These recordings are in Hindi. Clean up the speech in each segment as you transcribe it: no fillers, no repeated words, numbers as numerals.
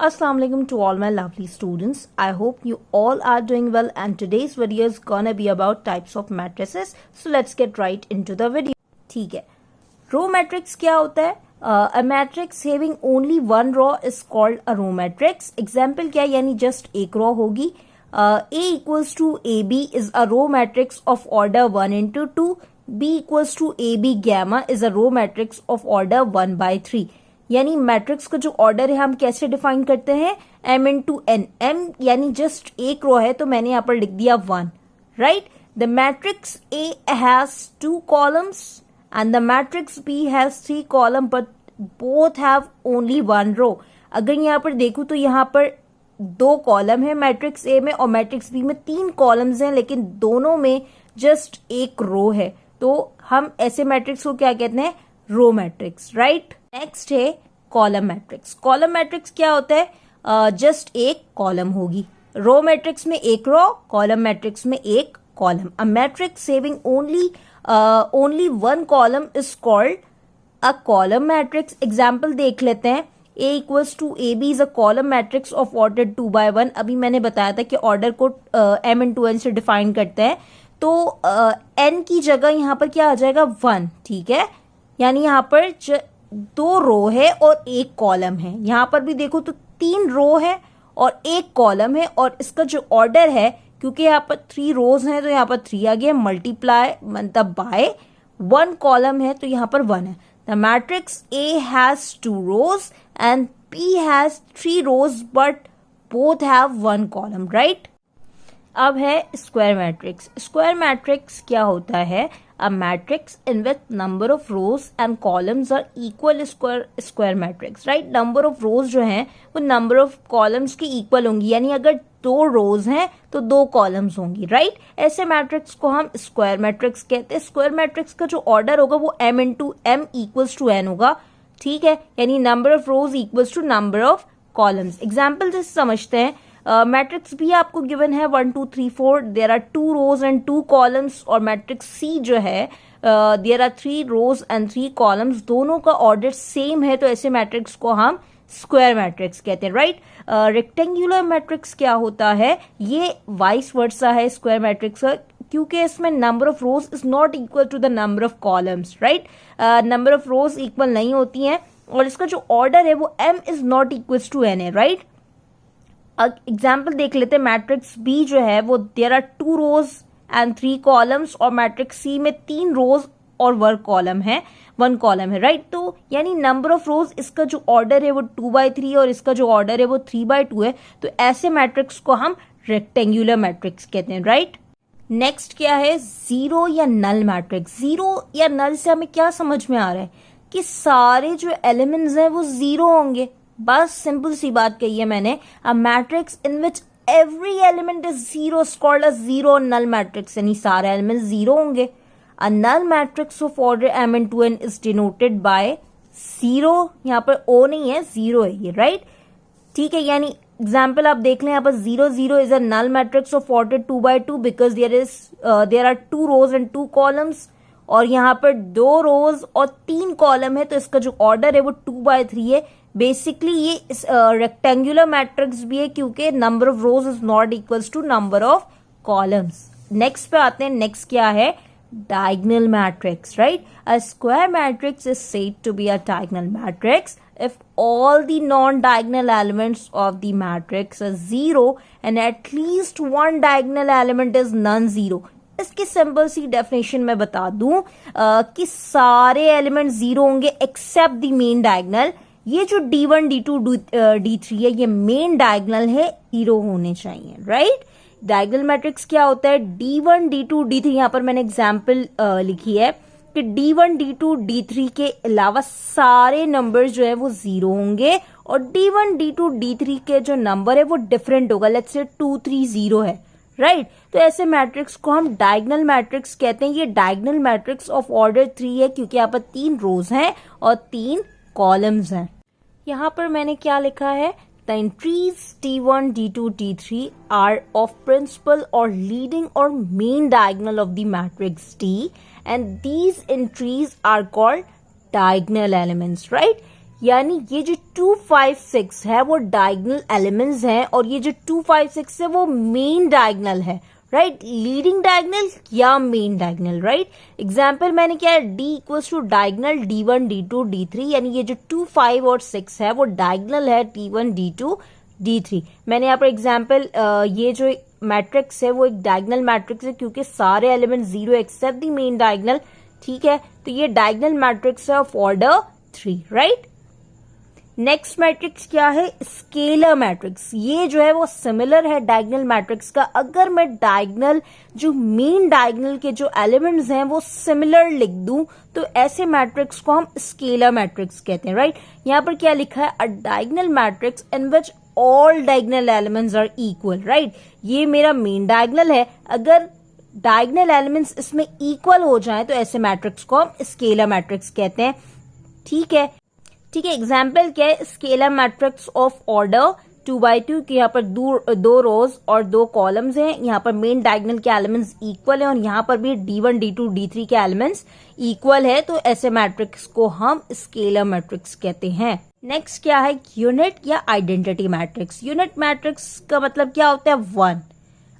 Assalamu alaikum to all my lovely students. I hope you all are doing well and today's video is gonna be about types of matrices. So let's get right into the video. ठीक है, रो मैट्रिक्स क्या होता है? A matrix having only one row is called a row matrix. Example क्या, यानी just एक रो होगी. A equals to AB is a row matrix of order 1 into 2. B equals to AB gamma is a row matrix of order 1 by 3. यानी मैट्रिक्स का जो ऑर्डर है हम कैसे डिफाइन करते हैं? m into n. m यानी जस्ट एक रो है तो मैंने यहाँ पर लिख दिया 1, right? The matrix A has 2 columns and the matrix B has 3 column but both have only 1 रो. अगर यहाँ पर देखूं तो यहाँ पर 2 कॉलम है मैट्रिक्स A में और मैट्रिक्स B में 3 कॉलम्स हैं, लेकिन दोनों में जस्ट एक रो है. तो हम ऐसे मैट्रिक्स को क्या कहते हैं? Row matrix, right? नेक्स्ट है कॉलम मैट्रिक्स. कॉलम मैट्रिक्स क्या होता है? जस्ट एक कॉलम होगी. रो मैट्रिक्स में एक रो, कॉलम मैट्रिक्स में एक column. A matrix having only one column is called a column matrix. Example देख लेते हैं. A equals to a b is a column matrix of order 2 by 1. अभी मैंने बताया था कि ऑर्डर को m इंटू एन से डिफाइन करते हैं. तो n की जगह यहाँ पर क्या आ जाएगा? 1. ठीक है, यानी यहाँ पर 2 रो है और एक कॉलम है. यहाँ पर भी देखो तो 3 रो है और एक कॉलम है, और इसका जो ऑर्डर है, क्योंकि यहाँ पर 3 रोज हैं तो यहाँ पर 3 आ गया. मल्टीप्लाई मतलब बाय 1 कॉलम है तो यहाँ पर 1 है. The matrix A has 2 rows and B has 3 rows but both have 1 column, right? अब है स्क्वायर मैट्रिक्स. स्क्वायर मैट्रिक्स क्या होता है? A matrix in which number of rows and columns are equal square matrix, right? Number of rows जो हैं वो number of columns की equal होंगी, यानी अगर 2 rows हैं तो 2 columns होंगी, right? ऐसे मैट्रिक्स को हम स्क्वायर मैट्रिक्स कहते हैं. स्क्वायर मैट्रिक्स का जो ऑर्डर होगा वो m into m equals to n होगा. ठीक है, यानी number of rows equals to number of columns. Example जैसे समझते हैं. मैट्रिक्स भी आपको गिवन है 1 2 3 4. There are 2 rows and 2 columns. और मैट्रिक्स सी जो है there are 3 rows and 3 columns. दोनों का ऑर्डर सेम है तो ऐसे मैट्रिक्स को हम स्क्वायर मैट्रिक्स कहते हैं, राइट? रेक्टेंगुलर मैट्रिक्स क्या होता है? ये वाइस वर्सा है स्क्वायर मैट्रिक्स का, क्योंकि इसमें number of rows is not equal to the number of columns, right? Number of rows equal नहीं होती हैं और इसका जो ऑर्डर है वो m is not equal to n है, राइट? एग्जाम्पल देख लेते हैं. मैट्रिक्स बी जो है वो there are 2 rows and 3 columns, और मैट्रिक्स सी में 3 रोज और 1 कॉलम है, राइट? तो यानी नंबर ऑफ रोज, इसका जो ऑर्डर है वो 2 by 3 और इसका जो ऑर्डर है वो 3 by 2 है. तो ऐसे मैट्रिक्स को हम रेक्टेंगुलर मैट्रिक्स कहते हैं, राइट? नेक्स्ट क्या है? जीरो या नल मैट्रिक्स. जीरो या नल से हमें क्या समझ में आ रहा है? कि सारे जो एलिमेंट्स हैं वो जीरो होंगे. बस सिंपल सी बात कही है मैंने. A matrix in which every element is zero is called a zero null matrix, यानी सारे एलिमेंट जीरो होंगे. A null matrix of order m into n is denoted by 0. यहाँ पर o नहीं है, 0 है ये, राइट? ठीक है, यानी एग्जाम्पल आप देख लें. यहाँ पर 0 0 is a null matrix of order 2 by 2 because there are 2 rows and 2 columns. और यहाँ पर 2 रोज और 3 कॉलम है तो इसका जो ऑर्डर है वो 2 by 3 है. बेसिकली ये रेक्टेंगुलर मैट्रिक्स भी है क्योंकि number of rows is not equals to number of columns. Next पे आते हैं. नेक्स्ट क्या है? Diagonal matrix, right? A square matrix is said to be a diagonal matrix if all the non-diagonal elements of the matrix are zero and at least one diagonal element is non-zero. इसकी सिंपल सी डेफिनेशन मैं बता दूं कि सारे एलिमेंट जीरो होंगे एक्सेप्ट द मेन डायगोनल. ये जो D1 D2 D3 है ये मेन डायगोनल है, जीरो होने चाहिए, राइट? डायगोनल मैट्रिक्स क्या होता है? D1 D2 D3. यहाँ पर मैंने एग्जाम्पल लिखी है कि D1 D2 D3 के अलावा सारे नंबर जो है वो जीरो होंगे और D1 D2 D3 के जो नंबर है वो डिफरेंट होगा. लेट्स से 2 3 0 है, राइट? तो ऐसे मैट्रिक्स को हम डायगोनल मैट्रिक्स कहते हैं. ये डायगोनल मैट्रिक्स ऑफ ऑर्डर 3 है क्योंकि यहाँ पर 3 रोज हैं और 3 कॉलम्स हैं. यहाँ पर मैंने क्या लिखा है? The entries D1 D2 D3 are of principal और लीडिंग और main diagonal of the matrix D and these entries are called diagonal elements, right? यानी ये जो 2 5 6 है वो डायगोनल एलिमेंट्स हैं और ये जो 2 5 6 है वो मेन डायगोनल है, राइट, लीडिंग डायगोनल या मेन डायगोनल, राइट। एग्जाम्पल मैंने क्या है, D equals to diagonal D1 D2 D3, यानी ये जो 2 5 और 6 है वो डायगोनल है D1 D2 D3। मैंने यहाँ पर एग्जाम्पल ये जो मैट्रिक्स है वो एक डायगोनल मैट्रिक्स है क्योंकि सारे element 0 except the main diagonal, ठीक है। तो ये डायगोनल मैट्रिक्स है of order 3, right. Next matrix क्या है, स्केलर मैट्रिक्स। ये जो है वो सिमिलर है डायगोनल मैट्रिक्स का। अगर मैं डायगोनल जो मेन डायगोनल के जो एलिमेंट्स हैं वो सिमिलर लिख दूं तो ऐसे मैट्रिक्स को हम स्केलर मैट्रिक्स कहते हैं, राइट। यहाँ पर क्या लिखा है, a diagonal matrix in which all diagonal elements are equal, right. ये मेरा मेन डायगोनल है, अगर डायगोनल एलिमेंट्स इसमें इक्वल हो जाएं तो ऐसे मैट्रिक्स को हम स्केलर मैट्रिक्स कहते हैं, ठीक है। ठीक है, एग्जाम्पल क्या है, scalar matrix of order 2 by 2 की यहाँ पर दो रोज और 2 कॉलम्स हैं। यहाँ पर मेन डायगोनल के एलिमेंट्स इक्वल हैं और यहाँ पर भी D1 D2 D3 के एलिमेंट्स इक्वल है, तो ऐसे मैट्रिक्स को हम स्केलर मैट्रिक्स कहते हैं। नेक्स्ट क्या है, यूनिट या आइडेंटिटी मैट्रिक्स। यूनिट मैट्रिक्स का मतलब क्या होता है, 1।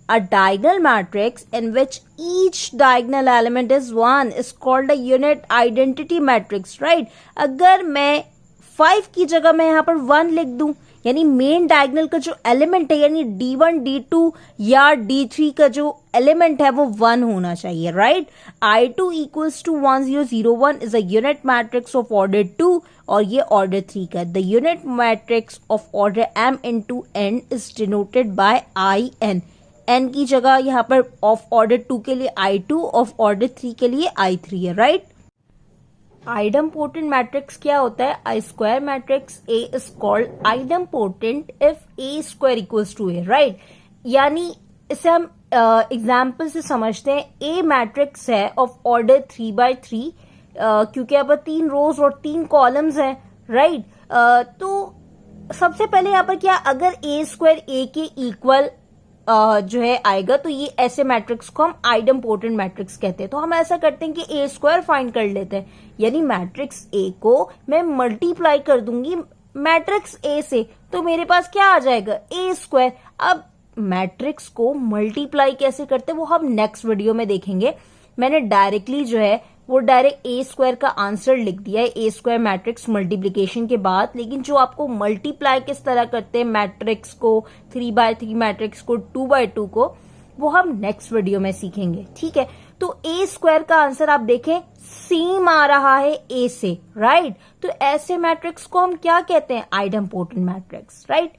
A diagonal matrix in which each diagonal element is 1 is called a unit identity matrix, right? अगर मैं 5 की जगह मैं यहाँ पर 1 लिख दूं, यानी मेन डायगोनल का जो एलिमेंट है यानी D1 D2 या D3 का जो एलिमेंट है वो 1 होना चाहिए, right. I2 equals to 1 0 0 1 is a unit matrix of order 2 और ये ऑर्डर 3 का। The unit matrix of order m into n is denoted by IN। n की जगह यहाँ पर ऑफ ऑर्डर 2 के लिए I2, ऑफ ऑर्डर 3 के लिए I3 है, राइट। आइडम्पोटेंट मैट्रिक्स क्या होता है, a square matrix A is called idempotent if A square equals to A, right. यानी इसे हम एग्जाम्पल से समझते हैं। A मैट्रिक्स है ऑफ ऑर्डर 3 by 3 क्योंकि यहाँ पर 3 रोज और 3 कॉलम्स हैं, राइट। तो सबसे पहले यहाँ पर क्या, अगर A स्क्वायर A के इक्वल जो है आएगा तो ये ऐसे मैट्रिक्स को हम आइडम्पोटेंट मैट्रिक्स कहते हैं। तो हम ऐसा करते हैं कि A स्क्वायर फाइंड कर लेते हैं, यानी मैट्रिक्स A को मैं मल्टीप्लाई कर दूंगी मैट्रिक्स A से, तो मेरे पास क्या आ जाएगा, A स्क्वायर। अब मैट्रिक्स को मल्टीप्लाई कैसे करते हैं वो हम नेक्स्ट वीडियो में देखेंगे। मैंने डायरेक्टली जो है वो डायरेक्ट A स्क्वायर का आंसर लिख दिया है, A स्क्वायर मैट्रिक्स मल्टीप्लीकेशन के बाद। लेकिन जो आपको मल्टीप्लाई किस तरह करते हैं मैट्रिक्स को, 3 by 3 मैट्रिक्स को, 2 by 2 को, वो हम नेक्स्ट वीडियो में सीखेंगे, ठीक है। तो A स्क्वायर का आंसर आप देखें सेम आ रहा है A से, राइट। तो ऐसे मैट्रिक्स को हम क्या कहते हैं, आइडम्पोटेंट मैट्रिक्स, राइट।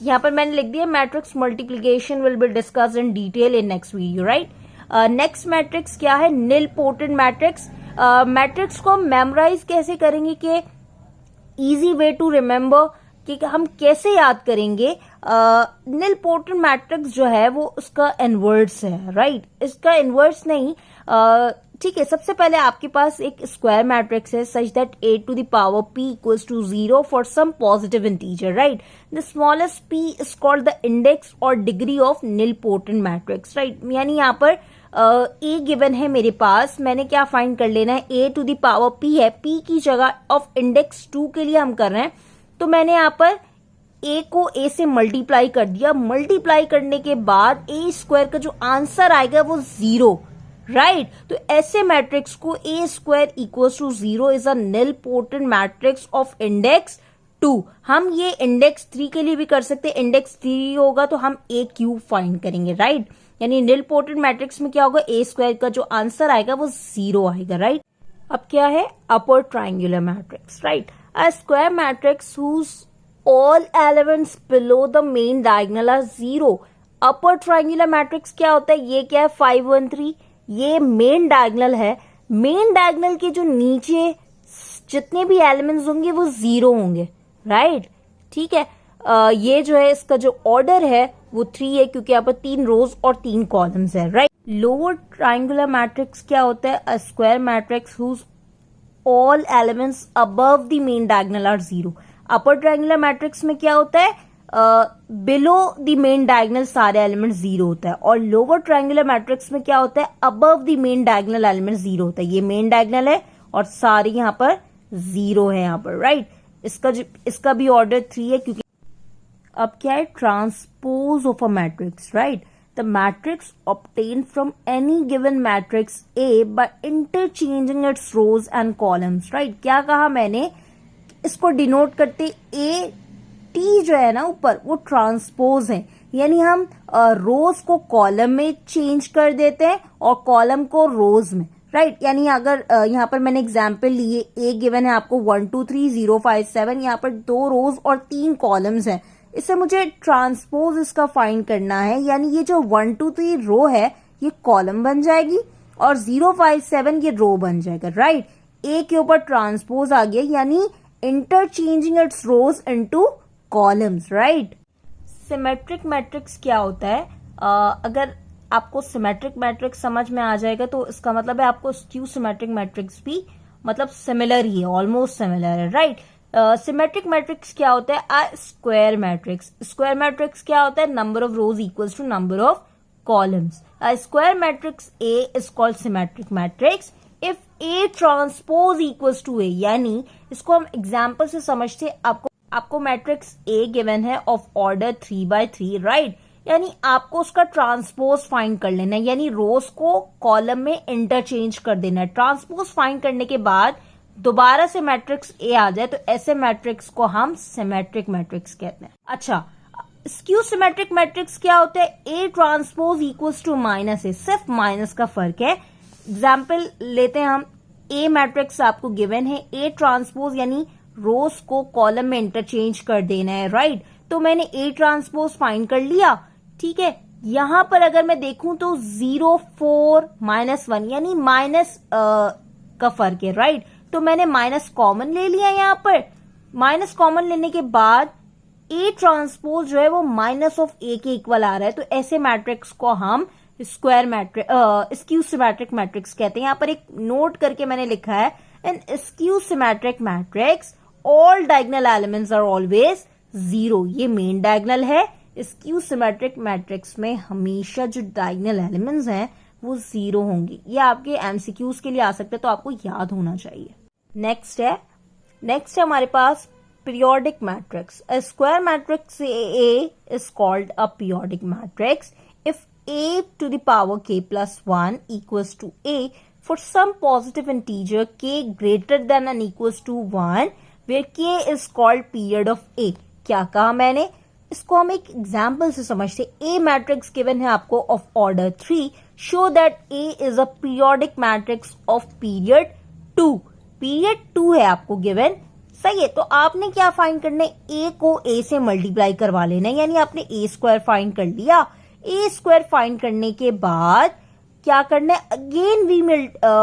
यहाँ पर मैंने लिख दिया matrix multiplication will be discussed in detail in next video, right. Next matrix क्या है, निलपोटेंट मैट्रिक्स। मैट्रिक्स को हम मेमोराइज कैसे करेंगे कि इजी वे टू रिमेम्बर कि हम कैसे याद करेंगे। निलपोटेंट मैट्रिक्स जो है वो उसका इनवर्स है, राइट। इसका इनवर्स नहीं, ठीक है। सबसे पहले आपके पास एक स्क्वायर मैट्रिक्स है such that a to the power p equals to 0 for some positive integer, right? The smallest p is called the index or degree of nilpotent matrix, right? यानी यहाँ पर a गिवन है मेरे पास, मैंने क्या फाइंड कर लेना है, a to the power p है, p की जगह ऑफ इंडेक्स 2 के लिए हम कर रहे हैं, तो मैंने यहाँ पर a को a से मल्टीप्लाई कर दिया। मल्टीप्लाई करने के बाद a स्क्वायर का जो आंसर आएगा वो 0, राइट। तो ऐसे मैट्रिक्स को A square equals to 0 is a nilpotent matrix of index 2। हम ये इंडेक्स 3 के लिए भी कर सकते हैं, इंडेक्स 3 होगा तो हम A क्यूब फाइंड करेंगे, राइट। यानी निलपोटेंट मैट्रिक्स में क्या होगा, A स्क्वायर का जो आंसर आएगा वो 0 आएगा, राइट। अब क्या है, upper triangular matrix, right. A square matrix whose all elements below the main diagonal are 0। Upper triangular matrix क्या होता है, ये क्या है, 5 1 3, ये मेन डायगोनल है। मेन डायगोनल के जो नीचे जितने भी एलिमेंट्स होंगे वो 0 होंगे, राइट, ठीक है। ये जो है इसका जो ऑर्डर है वो 3 है क्योंकि यहाँ पर 3 रोज और 3 कॉलम्स है, राइट। लोअर ट्राइंगुलर मैट्रिक्स क्या होता है, a square matrix whose all elements above the main diagonal are 0। Upper triangular matrix में क्या होता है, बिलो द मेन डायगोनल सारे एलिमेंट 0 होता है, और लोअर ट्राइंगुलर मैट्रिक्स में क्या होता है, above the main diagonal element 0 होता है। ये मेन डायगोनल है और सारे यहाँ पर 0 है यहाँ पर, राइट। इसका भी ऑर्डर 3 है, क्योंकि अब क्या है, transpose of a matrix, right. The matrix obtain from any given matrix A by interchanging its rows and columns, right. क्या कहा मैंने, इसको डिनोट करते ए टी जो है ना ऊपर, वो ट्रांसपोज है, यानी हम रोज को कॉलम में चेंज कर देते हैं और कॉलम को रोज में, राइट। यानी अगर यहाँ पर मैंने एग्जाम्पल लिए, ए गिवन है आपको 1 2 3 0 5 7, यहाँ पर 2 रोज और 3 कॉलम्स हैं। इससे मुझे ट्रांसपोज इसका फाइंड करना है, यानी ये जो 1 2 3 रो है ये कॉलम बन जाएगी और 0 5 7 ये रो बन जाएगा, राइट। ए के ऊपर ट्रांसपोज आ गया, यानी इंटरचेंजिंग इट्स रोज into columns, right. Symmetric matrix क्या होता है, अगर आपको सिमेट्रिक मैट्रिक्स समझ में आ जाएगा तो इसका मतलब है आपको स्क्यू सिमेट्रिक मैट्रिक्स भी मतलब सिमिलर ही है, ऑलमोस्ट सिमिलर है, राइट। सिमेट्रिक मैट्रिक्स क्या होता है, a square matrix. Square matrix क्या होता है, number of rows equals to number of columns. A square matrix A is called symmetric matrix if A transpose equals to A, यानी इसको हम एग्जाम्पल से समझते, आपको मैट्रिक्स ए गिवन है ऑफ ऑर्डर 3 by 3, राइट। यानी आपको उसका ट्रांसपोज फाइंड कर लेना है, यानी रोज को कॉलम में इंटरचेंज कर देना है। ट्रांसपोज फाइंड करने के बाद दोबारा से मैट्रिक्स ए आ जाए तो ऐसे मैट्रिक्स को हम सिमेट्रिक मैट्रिक्स कहते हैं। अच्छा, स्क्यू सिमेट्रिक मैट्रिक्स क्या होता है, A transpose equals to minus A, सिर्फ माइनस का फर्क है। एग्जाम्पल लेते हैं हम, ए मैट्रिक्स आपको गिवन है, ए ट्रांसपोज यानी रोज को कॉलम में इंटरचेंज कर देना है, राइट। तो मैंने ए ट्रांसपोज फाइंड कर लिया, ठीक है। यहां पर अगर मैं देखूं तो 0 4 -1 यानी माइनस का फर्क है, राइट। तो मैंने माइनस कॉमन ले लिया, यहां पर माइनस कॉमन लेने के बाद ए ट्रांसपोज जो है वो माइनस ऑफ ए के इक्वल आ रहा है, तो ऐसे मैट्रिक्स को हम square matrix skew symmetric matrix कहते हैं। यहां पर एक नोट करके मैंने लिखा है, in skew symmetric matrix all diagonal elements are always 0। ये मेन डायगोनल है। स्क्यू सिमेट्रिक मैट्रिक्स में हमेशा जो डायगोनल एलिमेंट्स हैं वो 0 होंगे। ये आपके एमसीक्यूज के लिए आ सकते हैं, तो आपको याद होना चाहिए। नेक्स्ट है हमारे पास periodic matrix. A square matrix A is called a periodic matrix if A to the power k plus 1 equals to A for some positive integer k greater than and equals to 1 where k is called period of A। क्या कहा मैंने, इसको हम एक एग्जाम्पल से समझते। A मैट्रिक्स गिवन है आपको of order 3, show that A is a periodic matrix of period 2। Period 2 है आपको गिवन, सही है। तो आपने क्या फाइंड करना है, ए को ए से मल्टीप्लाई करवा लेना है, यानी आपने ए स्क्वायर फाइंड कर लिया। ए स्क्वायर फाइंड करने के बाद क्या करना है, अगेन वी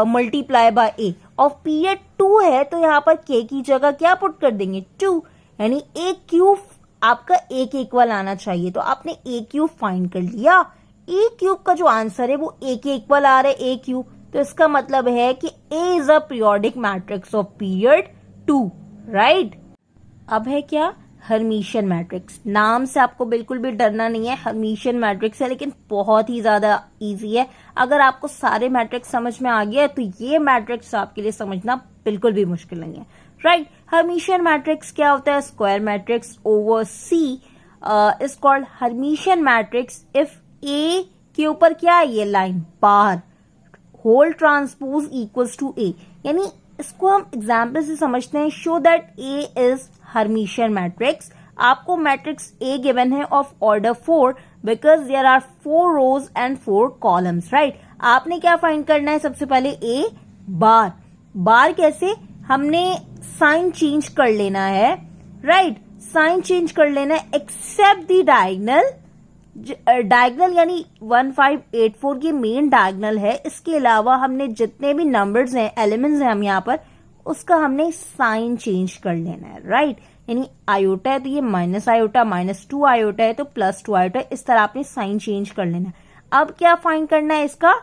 मल्टीप्लाई बाय ए। और पीरियड 2 है तो यहाँ पर के की जगह क्या पुट कर देंगे, 2, यानी ए क्यूब आपका ए के इक्वल आना चाहिए। तो आपने ए क्यूब फाइंड कर लिया। ए क्यूब का जो आंसर है वो ए के इक्वल आ रहा है, ए क्यूब। तो इसका मतलब है कि A is a periodic matrix of period 2, right. अब है क्या, हर्मिशियन मैट्रिक्स। नाम से आपको बिल्कुल भी डरना नहीं है, हर्मिशियन मैट्रिक्स है, लेकिन बहुत ही ज्यादा इजी है। अगर आपको सारे मैट्रिक्स समझ में आ गया तो ये मैट्रिक्स आपके लिए समझना बिल्कुल भी मुश्किल नहीं है, राइट। हर्मिशियन मैट्रिक्स क्या होता है, square matrix over C is called Hermitian matrix if A के ऊपर क्या है, ये line bar whole transpose equals to A. यानी इसको हम एग्जाम्पल से समझते हैं, show that A is Hermitian matrix. आपको मैट्रिक्स ए गिवन है of order 4 because there are 4 rows and 4 columns, right. आपने क्या फाइंड करना है, सबसे पहले ए बार। बार कैसे, हमने साइन चेंज कर लेना है, राइट। साइन चेंज कर लेना है एक्सेप्ट द डायगोनल। डायगोनल यानी 1 5 8 4 ये मेन डायगोनल है। इसके अलावा हमने जितने भी नंबर्स हैं, एलिमेंट्स हैं हम यहाँ पर, उसका हमने साइन चेंज कर लेना है, राइट। यानी आयोटा है तो ये माइनस आयोटा, -2 आयोटा है तो +2 आयोटा, इस तरह आपने साइन चेंज कर लेना है। अब क्या फाइंड करना है, इसका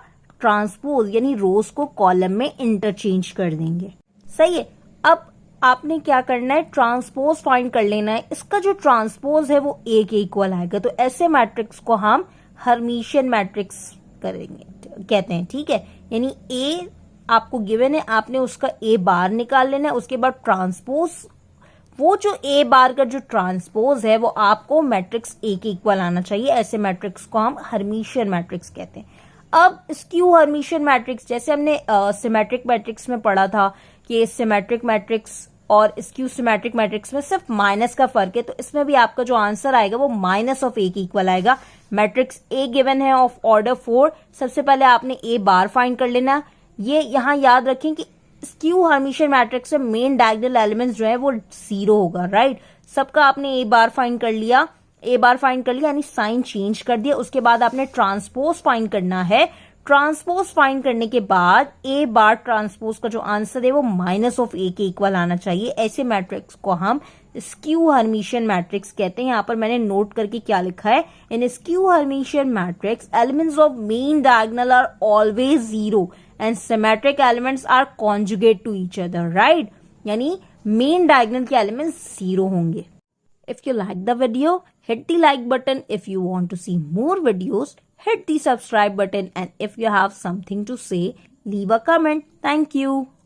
ट्रांसपोज, यानी रोज को कॉलम में इंटरचेंज कर देंगे, सही है। अब आपने क्या करना है, ट्रांसपोज फाइंड कर लेना है। इसका जो ट्रांसपोज है वो ए के इक्वल आएगा, तो ऐसे मैट्रिक्स को हम हर्मिशियन मैट्रिक्स कहते हैं, ठीक है। यानी ए आपको गिवन है, आपने उसका ए बार निकाल लेना है, उसके बाद ट्रांसपोज वो जो ए बार का जो ट्रांसपोज है वो आपको मैट्रिक्स ए के इक्वल आना चाहिए। ऐसे मैट्रिक्स को हम हर्मिशियन मैट्रिक्स कहते हैं। अब स्क्यू हर्मिशियन मैट्रिक्स, जैसे हमने सिमेट्रिक मैट्रिक्स में पढ़ा था कि सिमेट्रिक मैट्रिक्स और स्क्यू सिमेट्रिक मैट्रिक्स में सिर्फ माइनस का फर्क है, तो इसमें भी आपका जो आंसर आएगा वो माइनस ऑफ ए के इक्वल आएगा। मैट्रिक्स ए गिवन है ऑफ ऑर्डर 4। सबसे पहले आपने ए बार फाइंड कर लेना। ये यहाँ याद रखें कि स्क्यू हर्मिशियन मैट्रिक्स में मेन डायगोनल एलिमेंट्स जो है वो 0 होगा, राइट। सबका आपने ए बार फाइंड कर लिया, यानी साइन चेंज कर दिया। उसके बाद आपने ट्रांसपोज फाइंड करना है। ट्रांसपोज फाइंड करने के बाद ए बार ट्रांसपोज का जो आंसर है वो माइनस ऑफ ए के इक्वल आना चाहिए। ऐसे मैट्रिक्स को हम स्क्यू हर्मिशियन मैट्रिक्स कहते हैं। यहां पर मैंने नोट करके क्या लिखा है, in skew Hermitian matrix elements of main diagonal are always 0 and symmetric elements are conjugate to each other, right. यानी मेन डायगोनल के एलिमेंट्स 0 होंगे। If you like the video, hit the like button. If you want to see more videos, hit the subscribe button. And if you have something to say, leave a comment. Thank you.